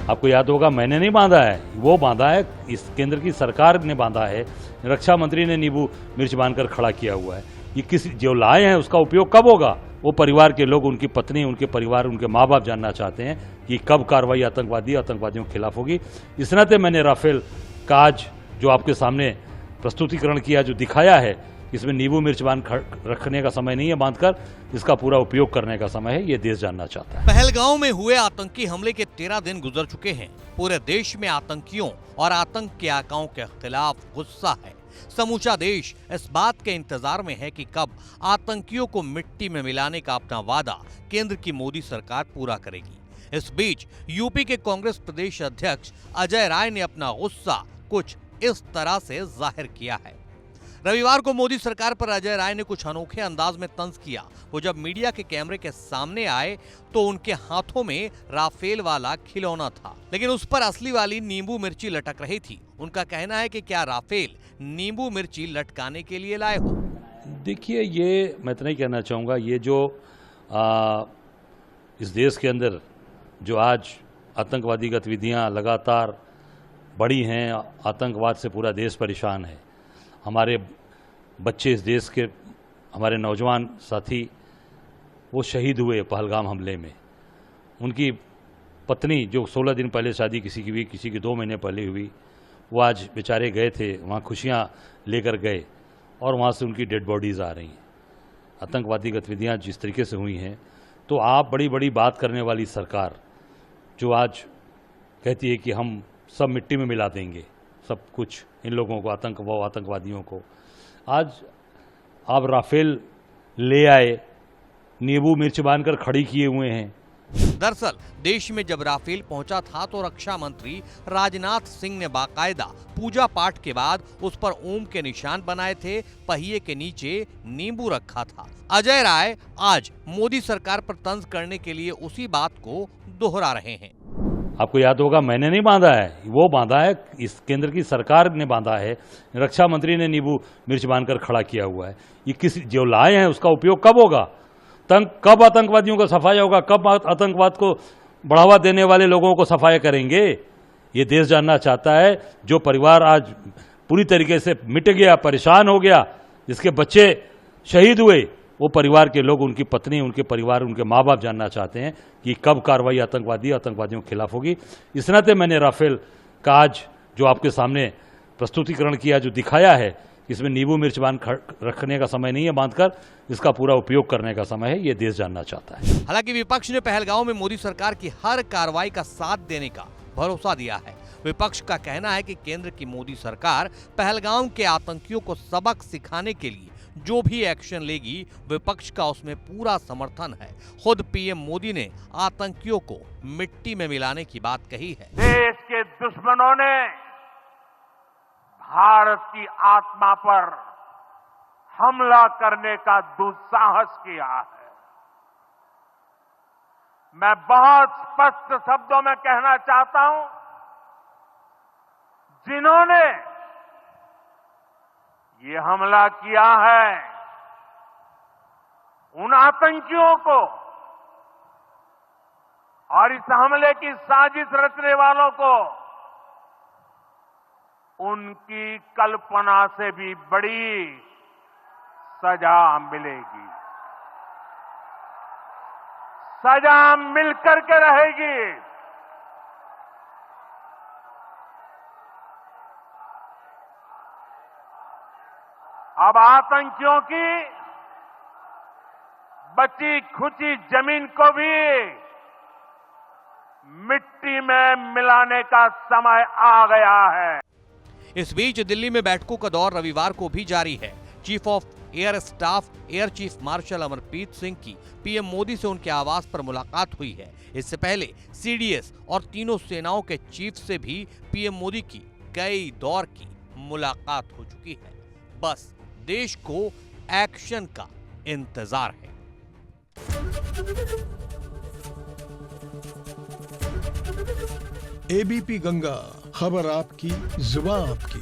आपको याद होगा मैंने नहीं बांधा है, वो बांधा है, इस केंद्र की सरकार ने बांधा है। रक्षा मंत्री ने नींबू मिर्च बांधकर खड़ा किया हुआ है। ये किसी जो लाए हैं उसका उपयोग कब होगा, वो परिवार के लोग, उनकी पत्नी, उनके परिवार, उनके माँ बाप जानना चाहते हैं कि कब कार्रवाई आतंकवादियों के खिलाफ होगी। इस नाते मैंने राफेल का आज जो आपके सामने प्रस्तुतिकरण किया, जो दिखाया है, इसमें नींबू मिर्च बांध रखने का समय नहीं है, बांधकर इसका पूरा उपयोग करने का समय है, ये देश जानना चाहता है। पहलगांव में हुए आतंकी हमले के 13 दिन गुजर चुके हैं। पूरे देश में आतंकियों और आतंक के आकाओं के खिलाफ गुस्सा है। समूचा देश इस बात के इंतजार में है कि कब आतंकियों को मिट्टी में मिलाने का अपना वादा केंद्र की मोदी सरकार पूरा करेगी। इस बीच यूपी के कांग्रेस प्रदेश अध्यक्ष अजय राय ने अपना गुस्सा कुछ इस तरह से जाहिर किया है। रविवार को मोदी सरकार पर अजय राय ने कुछ अनोखे अंदाज में तंज किया। वो जब मीडिया के कैमरे के सामने आए तो उनके हाथों में राफेल वाला खिलौना था, लेकिन उस पर असली वाली नींबू मिर्ची लटक रही थी। उनका कहना है कि क्या राफेल नींबू मिर्ची लटकाने के लिए लाए हो? देखिए, ये मैं इतना ही कहना चाहूँगा, ये जो इस देश के अंदर जो आज आतंकवादी गतिविधियाँ लगातार बढ़ी हैं, आतंकवाद से पूरा देश परेशान है। हमारे बच्चे, इस देश के हमारे नौजवान साथी, वो शहीद हुए पहलगाम हमले में। उनकी पत्नी, जो 16 दिन पहले शादी किसी की हुई, किसी की 2 महीने पहले हुई, वो आज बेचारे गए थे वहाँ, खुशियाँ लेकर गए, और वहाँ से उनकी डेड बॉडीज़ आ रही हैं। आतंकवादी गतिविधियाँ जिस तरीके से हुई हैं, तो आप बड़ी बड़ी बात करने वाली सरकार जो आज कहती है कि हम सब मिट्टी में मिला देंगे, सब कुछ इन लोगों को, आतंकवादियों को, आज आप राफेल ले आए, नींबू मिर्च बांधकर खड़ी किए हुए हैं। दरअसल देश में जब राफेल पहुंचा था तो रक्षा मंत्री राजनाथ सिंह ने बाकायदा पूजा पाठ के बाद उस पर ओम के निशान बनाए थे, पहिए के नीचे नींबू रखा था। अजय राय आज मोदी सरकार पर तंज करने के लिए उसी बात को दोहरा रहे हैं। आपको याद होगा मैंने नहीं बांधा है, वो बांधा है, इस केंद्र की सरकार ने बांधा है। रक्षा मंत्री ने नींबू मिर्च बांधकर खड़ा किया हुआ है। ये किसी जो लाए हैं उसका उपयोग कब होगा, कब आतंकवादियों को सफाया होगा, कब आतंकवाद को बढ़ावा देने वाले लोगों को सफाया करेंगे, ये देश जानना चाहता है। जो परिवार आज पूरी तरीके से मिट गया, परेशान हो गया, जिसके बच्चे शहीद हुए, वो परिवार के लोग, उनकी पत्नी, उनके परिवार, उनके माँ बाप जानना चाहते हैं कि कब कार्रवाई आतंकवादियों के खिलाफ होगी। इस नाते मैंने राफेल का आज जो आपके सामने प्रस्तुतिकरण किया, जो दिखाया है, इसमें नींबू मिर्च बांध रखने का समय नहीं है, बांधकर इसका पूरा उपयोग करने का समय है, ये देश जानना चाहता है। हालांकि विपक्ष ने पहलगांव में मोदी सरकार की हर कार्रवाई का साथ देने का भरोसा दिया है। विपक्ष का कहना है कि केंद्र की मोदी सरकार पहलगांव के आतंकियों को सबक सिखाने के लिए जो भी एक्शन लेगी, विपक्ष का उसमें पूरा समर्थन है। खुद पीएम मोदी ने आतंकियों को मिट्टी में मिलाने की बात कही है। देश के दुश्मनों ने भारत की आत्मा पर हमला करने का दुस्साहस किया है। मैं बहुत स्पष्ट शब्दों में कहना चाहता हूं, जिन्होंने ये हमला किया है, उन आतंकियों को और इस हमले की साजिश रचने वालों को उनकी कल्पना से भी बड़ी सजा मिलेगी। सजा मिलकर के रहेगी। अब आतंकियों की बची खुची जमीन को भी मिट्टी में मिलाने का समय आ गया है। इस बीच दिल्ली में बैठकों का दौर रविवार को भी जारी है। Chief of air staff air chief marshal Amarpreet Singh की पीएम मोदी से उनके आवास पर मुलाकात हुई है। इससे पहले सीडीएस और तीनों सेनाओं के चीफ से भी पीएम मोदी की कई दौर की मुलाकात हो चुकी है। बस देश को एक्शन का इंतजार है। एबीपी गंगा, खबर आपकी, जुबान आपकी।